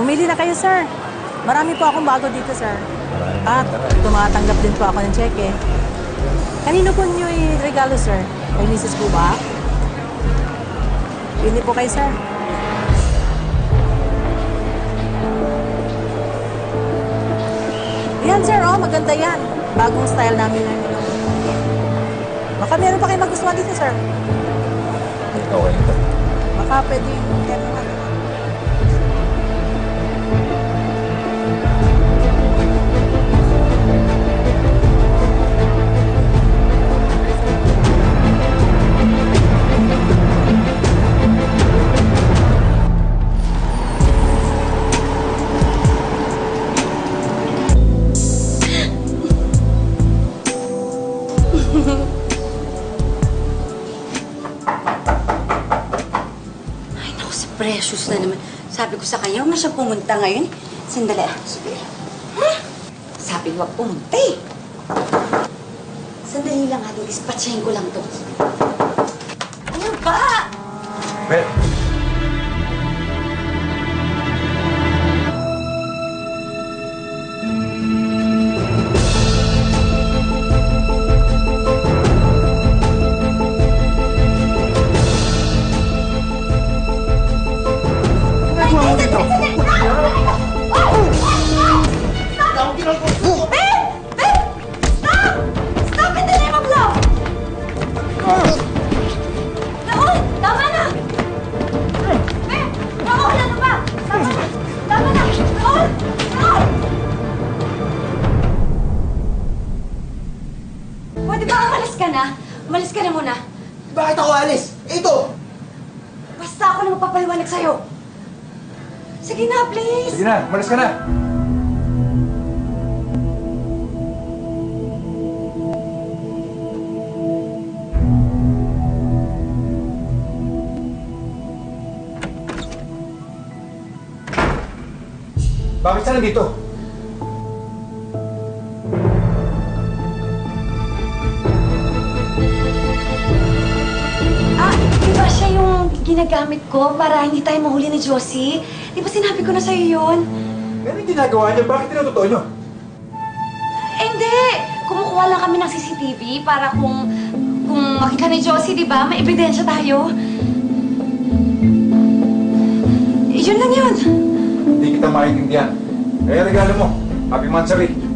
Pumili na kayo, sir. Marami po akong bago dito, sir. At tumatanggap din po ako ng cheque. Kanino po niyo i-regalo, sir? Kay Mrs. po ba? Pili po kayo, sir. Yan, sir. Oh, maganda yan. Bagong style namin. Baka meron pa kayo magustuhan dito, sir. Okay ito. Baka pwede yung Precious na naman. Sabi ko sa kanya, huwag na siya pumunta ngayon. Sandali. Sige. Huh? Sabi ko, huwag pumunta eh. Sandali lang ha, dispatchahin ko lang to. Ano ba? Well, Umalis ka na muna. Bakit ako alis? Ito! Basta ako na magpapaliwanag sa'yo. Sige na, please. sige na, umalis ka na. Bakit siya nandito? Siya yung ginagamit ko para hindi tayo mahuli ni Josie. Di ba sinabi ko na sa'yo yun? Ganun yung ginagawa niyo. Bakit tinatotoo niyo? Hindi! Kumukuha lang kami ng CCTV para kung makita ni Josie, di ba? May ebidensya tayo. Yun lang yun. Hindi kita maintindihan. Kaya regalo mo. Happy Mansari.